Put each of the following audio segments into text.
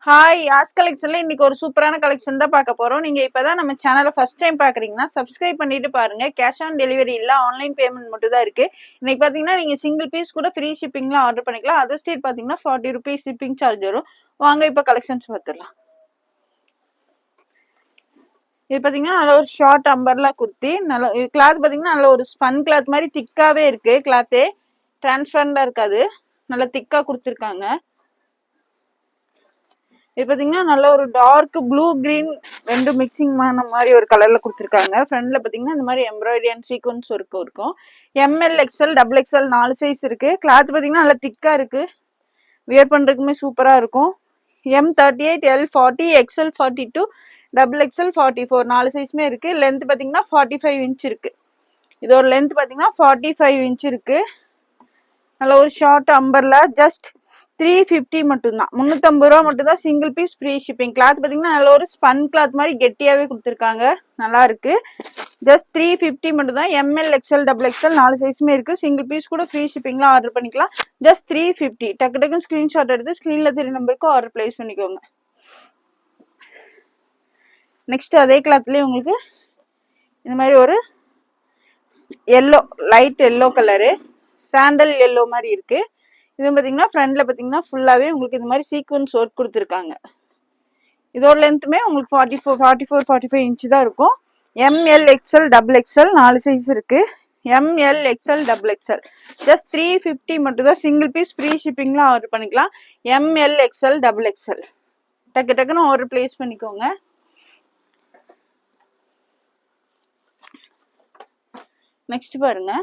Hi as கலெக்ஷன்ல இன்னைக்கு ஒரு சூப்பரான கலெக்ஷன் தான் பார்க்க போறோம். நீங்க இப்பதான் நம்ம சேனலை ஃபர்ஸ்ட் டைம் பாக்குறீங்கன்னா சப்ஸ்கிரைப் பண்ணிட்டு பாருங்க. கேஷ் ஆன் டெலிவரி இல்ல, ஆன்லைன் பேமெண்ட் மட்டும் தான் இருக்கு. இன்னைக்கு பாத்தீங்கன்னா நீங்க சிங்கிள் பீஸ் கூட ஃப்ரீ ஷிப்பிங்ல ஆர்டர் பண்ணிக்கலாம். அதர் ஸ்டேட் பாத்தீங்கன்னா 40 rupees ஷிப்பிங் சார்ஜ் வரும். வாங்க இப்ப கலெக்ஷன்ஸ் பார்த்துடலாம். இது பாத்தீங்கன்னா நல்ல ஒரு ஷார்ட் அம்பர்லா குர்த்தி. நல்ல கிளாத் பாத்தீங்கன்னா நல்ல ஒரு ஸ்பன் கிளாத் மாதிரி திக்காவே இருக்கு. கிளாத்தே டிரான்ஸ்பரண்டா இருக்காது, நல்ல திக்கா கொடுத்துருக்காங்க. இது பாத்தீங்கன்னா நல்ல ஒரு டார்க் ப்ளூ கிரீன் ரெண்டு மிக்சிங் ஆன மாதிரி ஒரு கலர்ல கொடுத்துருக்காங்க. ஃப்ரண்ட்ல பாத்தீங்கன்னா இந்த மாதிரி எம்ப்ராய்டரி அண்ட் சீக்வன்ஸ் ஒர்க் இருக்கும். M L XL double XL 4 size இருக்கு. கிளாத் பாத்தீங்கன்னா நல்லா திக்கா இருக்கு, வியர் பண்றதுக்குமே சூப்பரா இருக்கும். M38 L40 XL42 double XL 44 4 சைஸ்மே இருக்கு. லென்த் பாத்தீங்கன்னா 45 இன்ச் இருக்கு. இதோட லென்த் பாத்தீங்கன்னா 45 இன்ச் இருக்கு. நல்ல ஒரு ஷார்ட் அம்பர்ல ஜஸ்ட் 350 மட்டும்தான், 350 ரூபா மட்டும் தான். Single piece free shipping. Cloth பாத்தீங்கன்னா நல்ல ஒரு ஸ்பன் கிளாத் மாதிரி கெட்டியாவே கொடுத்துருக்காங்க, நல்லா இருக்கு. ஜஸ்ட் 350 மட்டும் தான். எம்எல் எக்ஸ்எல் டபுள் எக்ஸ்எல் 4 சைஸுமே இருக்கு. சிங்கிள் பீஸ் கூட ஃப்ரீ ஷிப்பிங்ல ஆர்டர் பண்ணிக்கலாம். ஜஸ்ட் 350. டக்கு டக்குன்னு ஸ்கிரீன்ஷாட் எடுத்து ஸ்கிரீன்ல தெரிய நம்பருக்கு ஆர்டர் பிளேஸ் பண்ணிக்கோங்க. நெக்ஸ்ட் அதே கிளாத்லயே உங்களுக்கு இந்த மாதிரி ஒரு yellow, light yellow colour, sandal yellow மாதிரி இருக்கு. இது பாத்தீங்கன்னா ஃப்ரண்ட்ல பாத்தீங்கன்னா ஃபுல்லாவே உங்களுக்கு இந்த மாதிரி சீக்வன்ஸ் ஒர்க் கொடுத்துருக்காங்க. இதோட லென்த்துமே உங்களுக்கு 44 45 இன்ச் தான் இருக்கும். M L XL double XL 4 size இருக்கு. M L XL double XL just 350 மட்டும் தான். சிங்கிள் பீஸ் ஃப்ரீ ஷிப்பிங்ல ஆர்டர் பண்ணிக்கலாம். எம்எல் எக்ஸ்எல் டபுள் எக்ஸ்எல் டக்கு டக்குன்னு ஆர்டர் பிளேஸ் பண்ணிக்கோங்க. நெக்ஸ்ட் பாருங்க,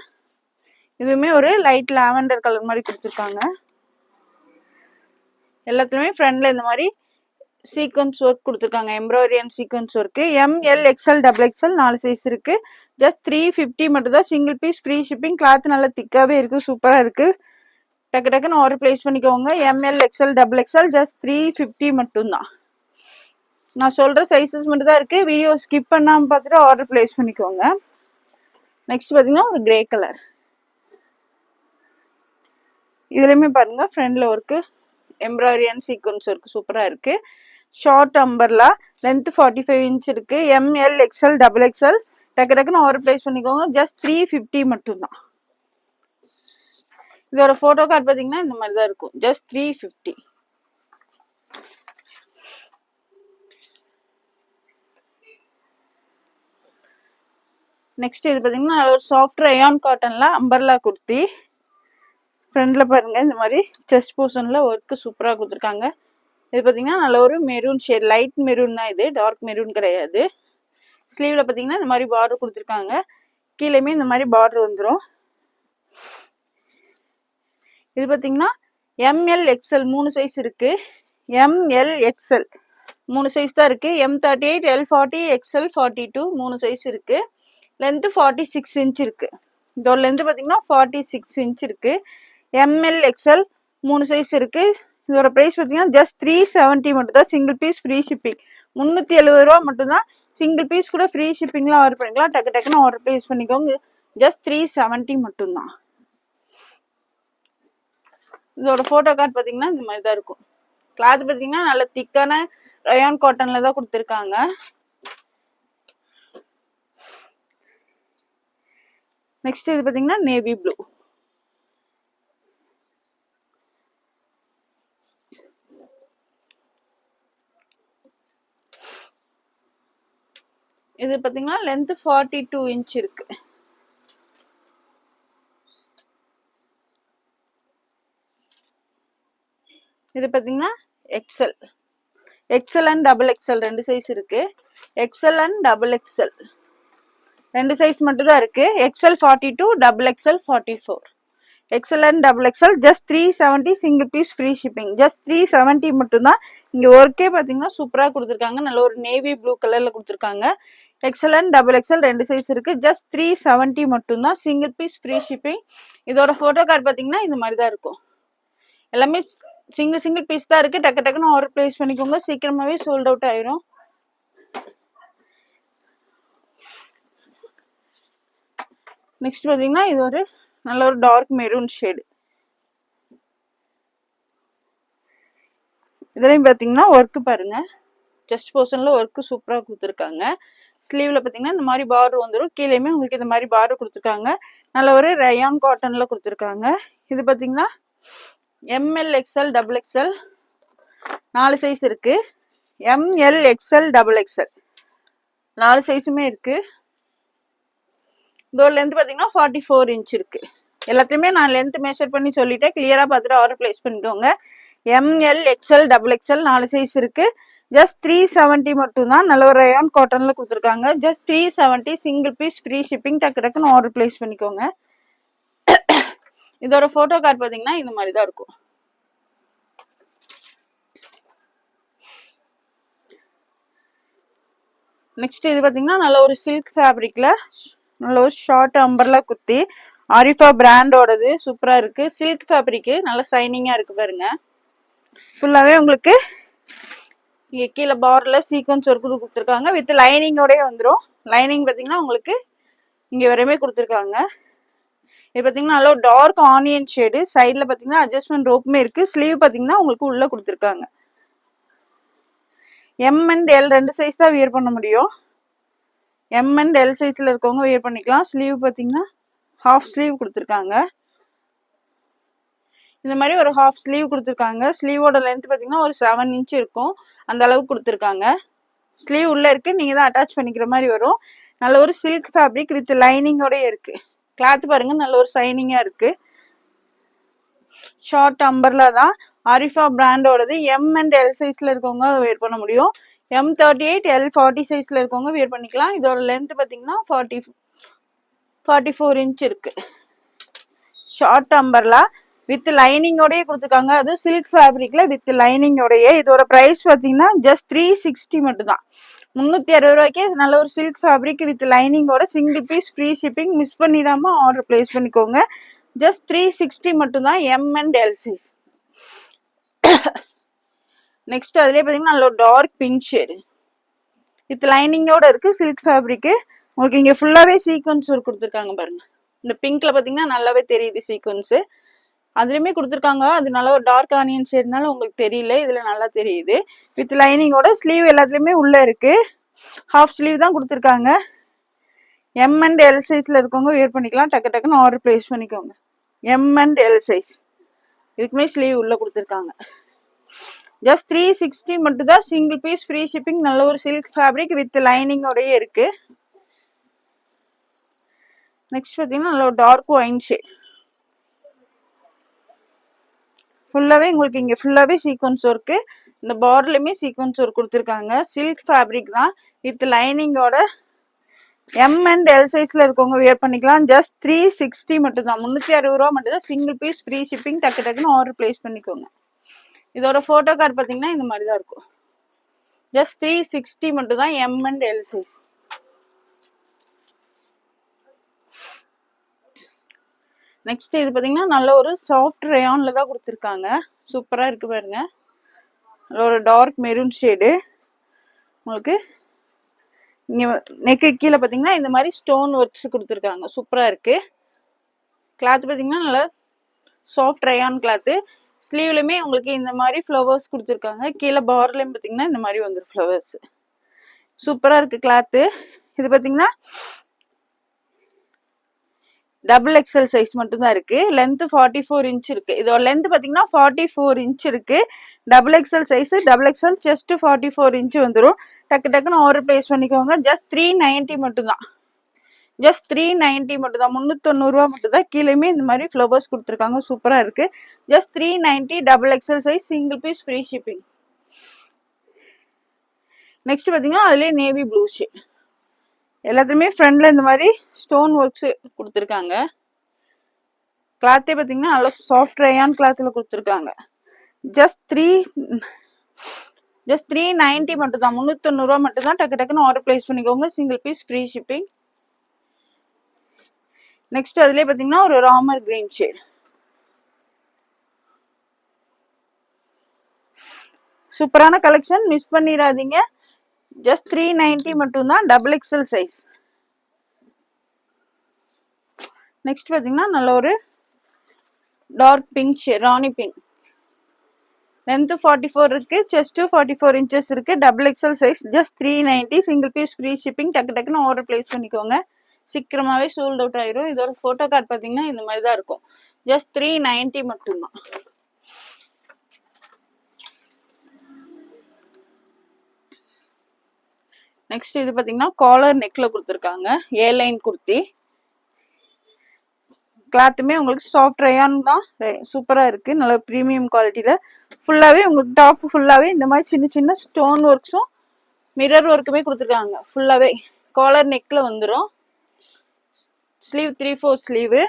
இதுவுமே ஒரு லைட் லாவெண்டர் கலர் மாதிரி கொடுத்துருக்காங்க. எல்லாத்துலயுமே ஃப்ரண்ட்ல இந்த மாதிரி சீக்வன்ஸ் ஒர்க் கொடுத்துருக்காங்க, embroidery and sequins work. M L XL double XL 4 size இருக்கு. ஜஸ்ட் 350 மட்டும் தான். Single piece free shipping. Cloth நல்லா திக்காவே இருக்கு, சூப்பரா இருக்கு. டக்கு டக்குன்னு ஆர்டர் பிளேஸ் பண்ணிக்கோங்க. M L XL double XL just 350 மட்டும் தான். நான் சொல்ற சைஸஸ் மட்டும் தான் இருக்கு. வீடியோ ஸ்கிப் பண்ணாம பார்த்துட்டு ஆர்டர் பிளேஸ் பண்ணிக்கோங்க. நெக்ஸ்ட் பாத்தீங்கன்னா ஒரு கிரே கலர். இதுலயுமே பாருங்க ஃப்ரண்ட்ல work embroidery and sequins work சூப்பரா இருக்கு. ஷார்ட் அம்பர்லா, லென்த் 45 இன்ச் இருக்கு. எம்எல் எக்ஸ்எல் டபுள் எக்ஸ்எல் டக்கு டக்குன்னு ஆர்டர் பிளேஸ் பண்ணிக்கோங்க. ஜஸ்ட் 350 மட்டும் தான். இதோட போட்டோ கார்டு பாத்தீங்கன்னா இந்த மாதிரி தான் இருக்கும். ஜஸ்ட் 350. நெக்ஸ்ட் இது பாத்தீங்கன்னா ஒரு சாஃப்ட் ரயான் காட்டன்ல அம்பர்லா குர்த்தி. ஃப்ரண்ட்ல பாருங்க இந்த மாதிரி செஸ்ட் போர்ஷன்ல ஒர்க் சூப்பரா கொடுத்துருக்காங்க. இது பாத்தீங்கன்னா நல்ல ஒரு மெரூன் ஷேட், லைட் மெரூன் தான், இது டார்க் மெரூன் கிடையாது. ஸ்லீவ்ல பாத்தீங்கன்னா இந்த மாதிரி பார்டர் கொடுத்துருக்காங்க. கீழேயுமே இந்த மாதிரி பார்டர் வந்துடும். இது பாத்தீங்கன்னா எம்எல் எக்ஸ்எல் 3 சைஸ் இருக்கு. எம்எல் எக்ஸ்எல் 3 சைஸ் தான் இருக்கு. M38 L40 XL42 3 சைஸ் இருக்கு. லென்த் 46 இன்ச் இருக்கு. இதோட லென்த் பாத்தீங்கன்னா 46 இன்ச் இருக்கு. எம்எல் எக்ஸ்எல் 3 சைஸ் இருக்கு. இதோட பிரைஸ் பாத்தீங்கன்னா ஜஸ்ட் 370 மட்டும் தான். Single piece free shipping. 370 ரூபா மட்டும் தான். சிங்கிள் பீஸ் கூட ஃப்ரீ ஷிப்பிங்ல ஆர்டர் பண்ணிக்கலாம். டக்கு டக்குன்னு ஆர்டர் பிளேஸ் பண்ணிக்கோங்க. ஜஸ்ட் 370 மட்டும் தான். இதோட போட்டோ கார்டு பாத்தீங்கன்னா இந்த மாதிரி தான் இருக்கும். கிளாத் பாத்தீங்கன்னா நல்ல திக்கான ரயான் காட்டன்ல தான் கொடுத்துருக்காங்க. நெக்ஸ்ட் இது பாத்தீங்கன்னா நேவி ப்ளூ. இது பாத்தீங்கன்னா லென்த் 42 இன்ச் இருக்கு. இது பாத்தீங்கன்னா XL, XL and double XL 2 size இருக்கு. XL and double XL 2 size மட்டும் தான் இருக்கு. XL 42 double XL 44. XL and double XL just 370. Single piece free shipping. Just 370 மட்டும் தான். இங்க ஒர்க்கே பாத்தீங்கன்னா சூப்பரா கொடுத்துருக்காங்க. நல்ல ஒரு நேவி ப்ளூ கலர்ல கொடுத்துருக்காங்க. XL and double XL 2 size இருக்கு. ஜஸ்ட் 370 மட்டும் தான். Single piece free shipping. இதோட போட்டோ கார்டு பாத்தீங்கன்னா இந்த மாதிரி தான் இருக்கும். எல்லாமே சிங்கிள் பீஸ் தான் இருக்கு. டக்கு டக்குன்னு ஆர்டர் பிளேஸ் பண்ணிக்கோங்க. சீக்கிரமாவே சோல்ட் அவுட் ஆயிரும். நெக்ஸ்ட் பாத்தீங்கன்னா இது ஒரு நல்ல ஒரு டார்க் மெரூன் ஷேடு. இதுலயும் பாத்தீங்கன்னா ஒர்க் பாருங்க, செஸ்ட் போர்ஷன்ல ஒர்க் சூப்பரா கொடுத்துருக்காங்க. ஸ்லீவ்ல பாத்தீங்கன்னா இந்த மாதிரி பார்டர் வந்துடும். கீழேயுமே உங்களுக்கு இந்த மாதிரி பார்டர் கொடுத்துருக்காங்க. நல்ல ஒரு ரயான் காட்டன்ல கொடுத்துருக்காங்க. இது பாத்தீங்கன்னா M L XL double XL 4 size இருக்கு. எம்எல் எக்ஸ்எல் டபுள் எக்ஸ்எல் 4 சைஸுமே இருக்கு. இதோட லென்த் பாத்தீங்கன்னா 44 இன்ச் இருக்கு. எல்லாத்தையுமே நான் லென்த் மெஷர் பண்ணி சொல்லிட்டேன். கிளியரா பார்த்துட்டு ஆர்டர் பிளேஸ் பண்ணிக்கோங்க. M L XL double XL 4 size இருக்கு. ஜஸ்ட் 370 மட்டும் தான். நல்ல ஒரு ரயான் காட்டன்ல கொடுத்துருக்காங்க. Just 370 single piece free shipping. டக்கு டக்குன்னு ஆர்டர் பிளேஸ் பண்ணிக்கோங்க. இதோட போட்டோ கார்டு பாத்தீங்கன்னா இந்த மாதிரி தான் இருக்கும். நெக்ஸ்ட் இது பாத்தீங்கன்னா நல்ல ஒரு சில்க் ஃபேப்ரிக்ல நல்ல ஒரு ஷார்ட் அம்பர்லா குர்த்தி. ஆரிஃபா பிராண்டோடது சூப்பரா இருக்கு. சில்க் ஃபேப்ரிக் நல்ல ஷைனிங்கா இருக்கு பாருங்க. ஃபுல்லாவே உங்களுக்கு இங்க கீழே பார்டர்ல சீக்வன்ஸ் ஒர்க் கொடுத்துருக்காங்க. வித் லைனிங்கோடய வந்துடும். லைனிங் பாத்தீங்கன்னா உங்களுக்கு இங்க வரையுமே கொடுத்துருக்காங்க. இது பாத்தீங்கன்னா நல்ல டார்க் ஆனியன் ஷேடு. சைட்ல பாத்தீங்கன்னா அட்ஜஸ்ட்மெண்ட் ரோப்புமே இருக்கு. ஸ்லீவ் பாத்தீங்கன்னா உங்களுக்கு உள்ள கொடுத்துருக்காங்க. எம் அண்ட் எல் 2 சைஸ் தான் வியர் பண்ண முடியும். எம் அண்ட் எல் சைஸ்ல இருக்கவங்க வியர் பண்ணிக்கலாம். ஸ்லீவ் பாத்தீங்கன்னா ஹாஃப் ஸ்லீவ் கொடுத்துருக்காங்க. இந்த மாதிரி ஒரு ஹாஃப் ஸ்லீவ் கொடுத்துருக்காங்க. ஸ்லீவோட லென்த் பாத்தீங்கன்னா ஒரு 7 இன்ச் இருக்கும். அந்த அளவுக்கு கொடுத்துருக்காங்க. ஸ்லீவ் உள்ள இருக்கு, நீங்க தான் அட்டாச் பண்ணிக்கிற மாதிரி வரும். நல்ல ஒரு சில்க் ஃபேப்ரிக் வித் லைனிங்கோட இருக்கு. கிளாத் பாருங்க நல்ல ஒரு ஷைனிங்கா இருக்கு. ஷார்ட் அம்பர்லா தான். ஆரிஃபா பிராண்டோடது. எம் அண்ட் எல் சைஸ்ல இருக்கவங்க அதை வேர் பண்ண முடியும். M38 L40 சைஸ்ல இருக்கவங்க வேர் பண்ணிக்கலாம். இதோட லென்த் பாத்தீங்கன்னா 44 இன்ச் இருக்கு. ஷார்ட் அம்பர்லா வித் லைனிங்கோடய கொடுத்துருக்காங்க. அது சில்க் ஃபேப்ரிக்ல வித் லைனிங்கோடய. இதோட பிரைஸ் பாத்தீங்கன்னா ஜஸ்ட் 360 மட்டும் தான். 360 ரூபாய்க்கே நல்ல ஒரு சில்க் ஃபேப்ரிக் வித் லைனிங்கோட single piece free shipping. Miss பண்ணிடாம ஆர்டர் பிளேஸ் பண்ணிக்கோங்க. ஜஸ்ட் 360 மட்டும் தான். M and L size. Next அதுலயே பாத்தீங்கன்னா நல்ல டார்க் பிங்க் ஷேடு வித் லைனிங்கோட இருக்கு. Silk fabric. உங்களுக்கு இங்க ஃபுல்லாவே சீக்வன்ஸ் ஒர்க் கொடுத்துருக்காங்க பாருங்க. இந்த பிங்க்ல பாத்தீங்கன்னா நல்லாவே தெரியுது சீக்வன்ஸ். அதுலயுமே கொடுத்துருக்காங்க. அது நல்ல ஒரு டார்க் ஆனியன் ஷேட்னால உங்களுக்கு தெரியல. இதுல நல்லா தெரியுது. வித் லைனிங்கோட ஸ்லீவ் எல்லாத்துலயுமே உள்ள இருக்கு. ஹாஃப் ஸ்லீவ் தான் கொடுத்துருக்காங்க. எம் அண்ட் எல் சைஸ்ல இருக்கவங்க வியர் பண்ணிக்கலாம். டக்கு டக்குன்னு ஆர்டர் பிளேஸ் பண்ணிக்கோங்க. M and L size. இதுக்குமே ஸ்லீவ் உள்ள கொடுத்துருக்காங்க. ஜஸ்ட் 360 மட்டும் தான். Single piece free shipping. நல்ல ஒரு சில்க் ஃபேப்ரிக் வித் லைனிங்கோடய இருக்கு. நெக்ஸ்ட் பாத்தீங்கன்னா நல்ல ஒரு டார்க் ஒயின் ஷேட். ஃபுல்லாவே உங்களுக்கு இங்க ஃபுல்லாவே சீக்வன்ஸ் ஒர்க். இந்த பார்டர்லயுமே சீக்வன்ஸ் ஒர்க் கொடுத்துருக்காங்க. சில்க் ஃபேப்ரிக் தான் வித் லைனிங்கோட. எம் அண்ட் எல் சைஸ்ல இருக்கவங்க வியர் பண்ணிக்கலாம். ஜஸ்ட் 360 மட்டும் தான். 360 ரூபா மட்டும் தான். Single piece free shipping. டக்கு டக்குன்னு ஆர்டர் பிளேஸ் பண்ணிக்கோங்க. இதோட போட்டோ கார்டு பாத்தீங்கன்னா இந்த மாதிரி தான் இருக்கும். ஜஸ்ட் 360 மட்டும் தான். M and L size. Next இது பாத்தீங்கன்னா நல்ல ஒரு சாஃப்ட் ரயான்ல தான் கொடுத்துருக்காங்க. சூப்பரா இருக்கு பாருங்க. ஒரு டார்க் மெரூன் ஷேடு. உங்களுக்கு இங்க நெக்கு கீழே பாத்தீங்கன்னா இந்த மாதிரி ஸ்டோன் ஒர்க்ஸ் கொடுத்துருக்காங்க. சூப்பரா இருக்கு. கிளாத் பாத்தீங்கன்னா நல்லா சாஃப்ட் ரயான் கிளாத். ஸ்லீவ்லயுமே உங்களுக்கு இந்த மாதிரி ஃப்ளவர்ஸ் கொடுத்துருக்காங்க. கீழே பார்டர்லயும் பாத்தீங்கன்னா இந்த மாதிரி வந்துடும் ஃப்ளவர்ஸ். சூப்பரா இருக்கு கிளாத். இது பாத்தீங்கன்னா டபுள் எக்ஸ்எல் சைஸ் மட்டும் தான் இருக்கு. லென்த் 44 இன்ச் இருக்கு. இதோட லென்த் பாத்தீங்கன்னா 44 இன்ச் இருக்கு. Double XL size. Double XL chest 44 inch வந்துடும். டக்கு டக்குன்னு ஆர்டர் பிளேஸ் பண்ணிக்கோங்க. ஜஸ்ட் 390 மட்டும் தான். ஜஸ்ட் 390 மட்டும் தான். 390 ரூபா மட்டும் தான். கீழேயுமே இந்த மாதிரி ஃப்ளவர்ஸ் கொடுத்துருக்காங்க. சூப்பரா இருக்கு. Just 390 double XL size. Single piece free shipping. Next பாத்தீங்கன்னா அதுலயே நேவி ப்ளூ ஷேட். எல்லாத்துலயுமே ஃப்ரண்ட்ல இந்த மாதிரி ஸ்டோன் ஒர்க்ஸ் கொடுத்துருக்காங்க. கிளாத்தே பாத்தீங்கன்னா நல்லா சாஃப்ட் ரயான் கிளாத்ல கொடுத்துருக்காங்க. ஜஸ்ட் 390 மட்டும் தான். 390 ரூபா மட்டும் தான். டக்கு டக்குன்னு ஆர்டர் பிளேஸ் பண்ணிக்கோங்க. Single piece free shipping. Next அதுலயே பாத்தீங்கன்னா ஒரு ராமர் கிரீன் ஷேட். சூப்பரான கலெக்ஷன். மிஸ் பண்ணிடாதீங்க. ஜஸ்ட் 390 மட்டும் தான். Double XL size. நெக்ஸ்ட் பாத்தீங்கன்னா நல்ல ஒரு dark pink shade. Rani pink. Length 44 இருக்கு, செஸ்ட் 44 இன்ச்சஸ் இருக்கு, double XL size, just 390, single piece free shipping. டக்கு டக்குன்னு ஆர்டர் பிளேஸ் பண்ணிக்கோங்க, சீக்கிரமாவே சோல்ட் அவுட் ஆயிரும். இதோட போட்டோ கார்டு பாத்தீங்கன்னா இந்த மாதிரி தான் இருக்கும், ஜஸ்ட் 390 மட்டும்தான். நெக்ஸ்ட் இது பாத்தீங்கன்னா காலர் நெக்ல கொடுத்துருக்காங்க, ஏ லைன் குர்த்தி. கிளாத்துமே உங்களுக்கு சாஃப்ட் ரயான் தான், சூப்பரா இருக்கு, நல்ல ப்ரீமியம் குவாலிட்டியில. ஃபுல்லாவே உங்களுக்கு டாப் ஃபுல்லாவே இந்த மாதிரி சின்ன சின்ன ஸ்டோன் ஒர்க்ஸும் மிரர் ஒர்க்குமே கொடுத்துருக்காங்க. ஃபுல்லாவே காலர் நெக்ல வந்துடும். ஸ்லீவ் 3/4 ஸ்லீவு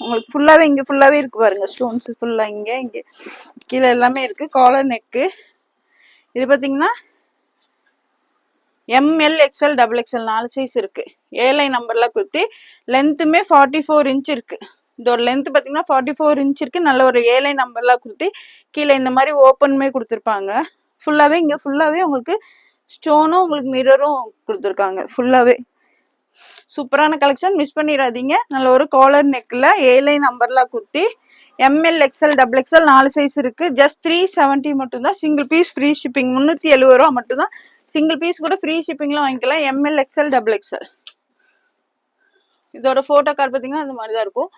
உங்களுக்கு ஃபுல்லாவே, இங்க ஃபுல்லாவே இருக்கு பாருங்க ஸ்டோன்ஸ், ஃபுல்லா இங்க இங்க கீழே எல்லாமே இருக்கு. Collar neck. இது பாத்தீங்கன்னா M L XL double XL 4 size இருக்கு. ஏழை நம்பர்ல கொடுத்து லென்த்துமே 44 இன்ச் இருக்கு. இதோட லென்த் பாத்தீங்கன்னா 44 இன்ச் இருக்கு. நல்ல ஒரு ஏழை நம்பர்ல கொடுத்து கீழே இந்த மாதிரி ஓப்பனுமே கொடுத்துருப்பாங்க. ஃபுல்லாவே இங்க ஃபுல்லாவே உங்களுக்கு ஸ்டோனும் உங்களுக்கு மிரரும் கொடுத்துருக்காங்க. ஃபுல்லாவே சூப்பரான கலெக்ஷன், மிஸ் பண்ணிடாதீங்க. நல்ல ஒரு காலர் நெக்ல ஏழை நம்பர்ல கொடுத்து ML XL double XL 4 size இருக்கு. ஜஸ்ட் 370 மட்டும் தான், சிங்கிள் பீஸ் ஃப்ரீ ஷிப்பிங். 370 ரூபா மட்டும் தான், சிங்கிள் பீஸ் கூட ஃப்ரீ ஷிப்பிங்ல வாங்கிக்கலாம். ML XL double XL. இதோட போட்டோ கார்டு பாத்தீங்கன்னா அந்த மாதிரி தான் இருக்கும்.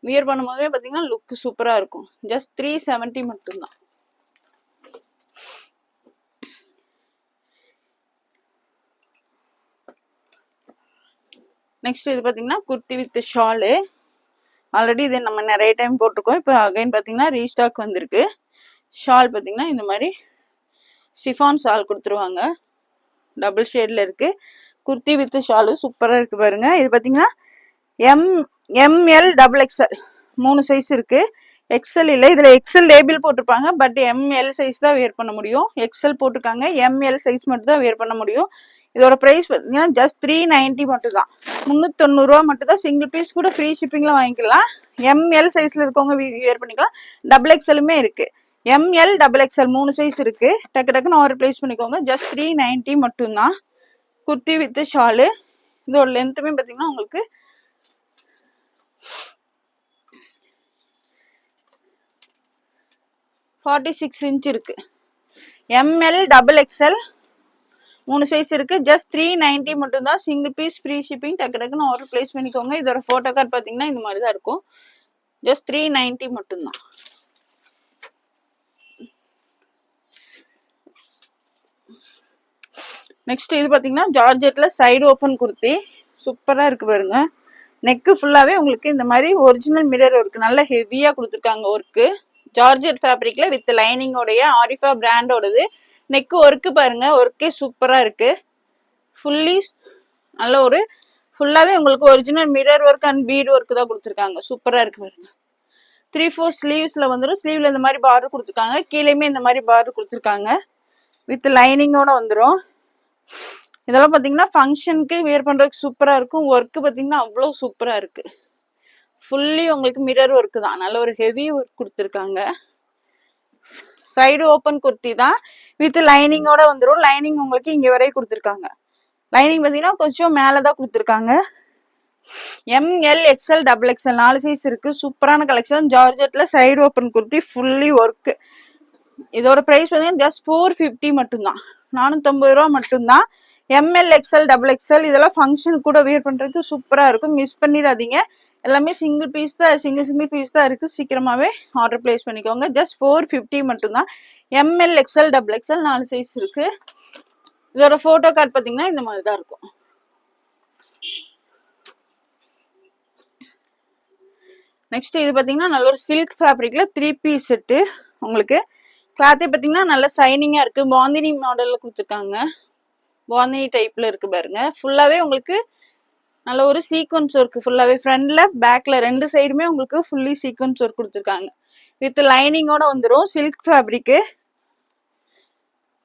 வியர் பண்ணும்போதே பாத்தீங்கன்னா லுக் சூப்பரா இருக்கும். ஜஸ்ட் 370 மட்டும்தான். நெக்ஸ்ட் இது பாத்தீங்கன்னா குர்த்தி வித் ஷாலு. ஆல்ரெடி இது நம்ம நிறைய டைம் போட்டிருக்கோம். இப்போ அகைன் பாத்தீங்கன்னா ரீஸ்டாக் வந்திருக்கு. ஷால் பாத்தீங்கன்னா இந்த மாதிரி சிஃபான் ஷால் கொடுத்துருவாங்க, டபுள் ஷேட்ல இருக்கு. குர்த்தி வித் ஷாலு சூப்பரா இருக்கு பாருங்க. இது பாத்தீங்கன்னா எம்எல் டபுள் எக்ஸ்எல் 3 சைஸ் இருக்கு. எக்ஸ்எல் இல்லை, இதுல எக்ஸ்எல் லேபிள் போட்டிருப்பாங்க, பட் எம்எல் சைஸ் தான் வேர் பண்ண முடியும். எக்ஸ்எல் போட்டிருக்காங்க, எம்எல் சைஸ் மட்டும் தான் வேர் பண்ண முடியும். இதோட பிரைஸ் பாத்தீங்கன்னா ஜஸ்ட் 390 மட்டும் தான், 390 ரூபா மட்டும் தான். சிங்கிள் பீஸ் கூட ஃப்ரீ ஷிப்பிங்ல வாங்கிக்கலாம். எம்எல் சைஸ்ல இருக்கவங்க வேர் பண்ணிக்கலாம். டபுள் எக்ஸ்எலுமே இருக்கு. எம்எல் டபுள் எக்ஸ்எல் 3 சைஸ் இருக்கு. டக்கு டக்குன்னு ஆர்டர் பிளேஸ் பண்ணிக்கோங்க. ஜஸ்ட் 390 மட்டும் தான். குர்த்தி வித் ஷாலு. இதோட லென்த்துமே பாத்தீங்கன்னா உங்களுக்கு 46 இன்ச் இருக்கு. எம்எல் டபுள் எக்ஸ்எல் 3 சைஸ் இருக்கு. ஜஸ்ட் 390 மட்டும் தான், சிங்கிள் பீஸ் ஃப்ரீ ஷிப்பிங். டக்கு டக்குன்னு ஆர்டர் பிளேஸ் பண்ணிக்கோங்க. இதோட போட்டோ கார்டு பாத்தீங்கன்னா இந்த மாதிரி தான் இருக்கும். ஜஸ்ட் 390 மட்டும் தான். நெக்ஸ்ட் இது பாத்தீங்கன்னா ஜார்ஜெட்ல சைடு ஓப்பன் குர்த்தி சூப்பரா இருக்கு பாருங்க. நெக்கு ஃபுல்லாவே உங்களுக்கு இந்த மாதிரி ஒரிஜினல் மிரர் ஒர்க் நல்ல ஹெவியா கொடுத்துருக்காங்க. ஒர்க்கு ஜார்ஜெட் ஃபேப்ரிக்ல வித் லைனிங்கோடைய ஆரிஃபா பிராண்டோடது. நெக்கு ஒர்க்கு பாருங்க, ஒர்க்கே சூப்பரா இருக்கு. ஃபுல்லி நல்ல ஒரு ஃபுல்லாவே உங்களுக்கு original mirror work and bead work தான் கொடுத்துருக்காங்க. சூப்பரா இருக்கு பாருங்க. 3/4 ஸ்லீவ்ஸ்ல வந்துடும். ஸ்லீவ்ல இந்த மாதிரி பார்டர் கொடுத்துருக்காங்க, கீழேயுமே இந்த மாதிரி பார்டர் கொடுத்துருக்காங்க. வித் லைனிங்கோட வந்துடும். இதெல்லாம் பாத்தீங்கன்னா ஃபங்க்ஷனுக்கு வேர் பண்றதுக்கு சூப்பரா இருக்கும். ஒர்க் பாத்தீங்கன்னா அவ்வளவு சூப்பரா இருக்கு. ஃபுல்லி உங்களுக்கு மிரர் ஒர்க் தான், நல்ல ஒரு ஹெவி ஒர்க் கொடுத்துருக்காங்க. சைடு ஓப்பன் குர்த்தி தான், வித் லைனிங்கோட வந்துடும். லைனிங் உங்களுக்கு இங்க வரையும் கொடுத்துருக்காங்க. லைனிங் பாத்தீங்கன்னா கொஞ்சம் மேலதான் கொடுத்துருக்காங்க. M L XL double XL 4 size இருக்கு. சூப்பரான கலெக்ஷன். ஜார்ஜெட்ல side open kurti fully work. இதோட பிரைஸ் பாத்தீங்கன்னா ஜஸ்ட் 450 மட்டும்தான், 450 ரூபா மட்டும்தான். எம்எல் எக்ஸ்எல் டபுள் எக்ஸ்எல் இதெல்லாம் ஃபங்க்ஷனுக்கு கூட வியர் பண்றதுக்கு சூப்பரா இருக்கும். மிஸ் பண்ணிடாதீங்க. எல்லாமே சிங்கிள் பீஸ் தான், சிங்கிள் பீஸ் தான் இருக்கு. சீக்கிரமாவே ஆர்டர் பிளேஸ் பண்ணிக்கோங்க. ஜஸ்ட் 450 மட்டும்தான். ML XL double XL 4 size இருக்கு. இதோட போட்டோ கார்டு பாத்தீங்கன்னா இந்த மாதிரி தான் இருக்கும். நெக்ஸ்ட் இது பாத்தீங்கன்னா நல்ல ஒரு சில்க் ஃபேப்ரிக்ல 3 பீஸ் செட்டு. உங்களுக்கு கிளாத்தே பாத்தீங்கன்னா நல்ல சைனிங்கா இருக்கு. பாந்தினி மாடல்ல கொடுத்துருக்காங்க, பாந்தினி டைப்ல இருக்கு பாருங்க. ஃபுல்லாவே உங்களுக்கு நல்ல ஒரு சீக்வன்ஸ் ஒர்க். ஃபுல்லாவே ஃப்ரண்ட்ல பேக்ல 2 சைடுமே உங்களுக்கு ஃபுல்லி சீக்வன்ஸ் ஒர்க் கொடுத்துருக்காங்க. வித் லைனிங்கோட வந்துடும். Silk fabric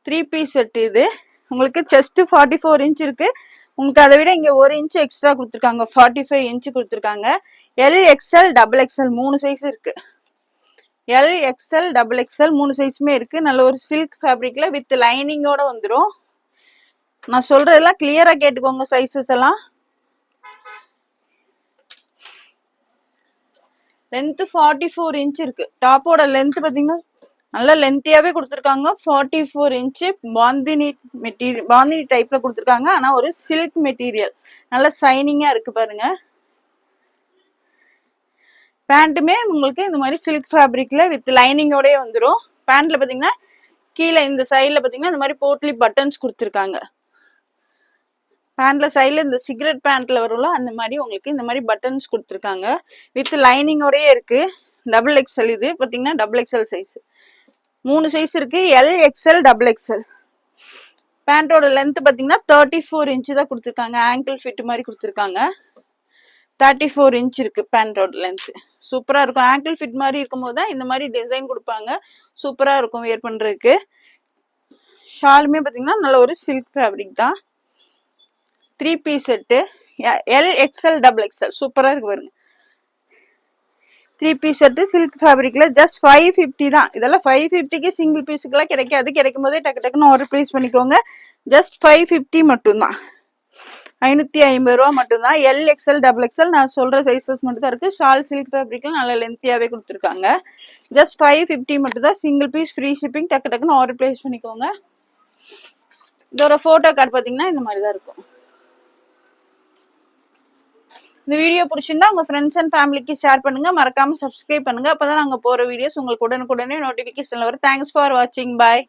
3 piece set. இது உங்களுக்கு செஸ்ட் 44 இன்ச் இருக்கு. உங்களுக்கு அதை விட இங்க 1 இன்ச் எக்ஸ்ட்ரா கொடுத்துருக்காங்க, 45 இன்ச் கொடுத்துருக்காங்க. L XL double XL 3 size இருக்கு. எல் எக்ஸ்எல் டபுள் எக்ஸ்எல் 3 சைஸுமே இருக்கு. நல்ல ஒரு சில்க் ஃபேப்ரிக்ல வித் லைனிங்கோட வந்துடும். நான் சொல்றதெல்லாம் கிளியரா கேட்டுக்கோங்க. சைஸஸ் எல்லாம் லென்த் 44 இன்ச் இருக்கு. டாப்போட லென்த் பாத்தீங்கன்னா நல்லா லென்த்தியாவே கொடுத்துருக்காங்க. 44 இன்ச்சு பாந்தினி மெட்டீரியல், பாந்தினி டைப்ல கொடுத்துருக்காங்க. ஆனா ஒரு சில்க் மெட்டீரியல், நல்லா ஷைனிங்கா இருக்கு பாருங்க. பேண்ட்டுமே உங்களுக்கு இந்த மாதிரி சில்க் ஃபேப்ரிக்ல வித் லைனிங்கோடய வந்துடும். பேண்ட்ல பாத்தீங்கன்னா கீழே இந்த சைட்ல பாத்தீங்கன்னா இந்த மாதிரி போட்லி பட்டன்ஸ் கொடுத்துருக்காங்க. பேண்ட்ல சைட்ல இந்த சிகரெட் பேண்ட்ல வரும்ல அந்த மாதிரி உங்களுக்கு இந்த மாதிரி பட்டன்ஸ் கொடுத்துருக்காங்க. வித் லைனிங்கோடயே இருக்கு. டபுள் எக்ஸ்எல் இது பாத்தீங்கன்னா டபுள் எக்ஸ்எல் சைஸ். 3 சைஸ் இருக்கு, எல் எக்ஸ்எல் டபுள் எக்ஸ்எல். பேண்டோட லென்த் பாத்தீங்கன்னா 34 இன்ச்சு தான் கொடுத்துருக்காங்க. ஆங்கிள் ஃபிட் மாதிரி கொடுத்துருக்காங்க. 34 இன்ச் இருக்கு பேண்டோட லென்த். சூப்பரா இருக்கும். ஆங்கிள் ஃபிட் மாதிரி இருக்கும் போது தான் இந்த மாதிரி டிசைன் கொடுப்பாங்க. சூப்பரா இருக்கும் வியர் பண்றதுக்கு. ஷாலுமே பாத்தீங்கன்னா நல்ல ஒரு சில்க் ஃபேப்ரிக் தான். 3 piece set, L XL double XL. சூப்பரா இருக்கு பாருங்க. 3 பீஸ் செட்டு சில்க் ஃபேப்ரிக்ல ஜஸ்ட் 550 தான். இதெல்லாம் 550க்கு சிங்கிள் பீஸுக்குலாம் கிடைக்காது. கிடைக்கும் போதே டக்கு டக்குன்னு ஆர்டர் பிளேஸ் பண்ணிக்கோங்க. ஜஸ்ட் 550 மட்டும்தான், 550 ரூபா மட்டும்தான். எல் எக்ஸ்எல் டபுள் எக்ஸ்எல் நான் சொல்ற சைஸஸ் மட்டும் தான் இருக்கு. ஷால் சில்க் ஃபேப்ரிக்ல நல்ல லென்த்தியாவே கொடுத்துருக்காங்க. ஜஸ்ட் 550 மட்டும் தான். Single piece free shipping. டக்கு டக்குன்னு ஆர்டர் பிளேஸ் பண்ணிக்கோங்க. இதோட போட்டோ கார்டு பாத்தீங்கன்னா இந்த மாதிரி தான் இருக்கும். இந்த வீடியோ பிடிச்சிருந்தா உங்க ஃப்ரெண்ட்ஸ் அண்ட் ஃபேமிலிக்கு ஷேர் பண்ணுங்க. மறக்காம சப்ஸ்கிரைப் பண்ணுங்க. அப்பதான் நாங்க போற வீடியோஸ் உங்களுக்கு உடனுக்குடனே நோட்டிபிகேஷன்ல வரும். தேங்க்ஸ் ஃபார் வாட்சிங். பாய்.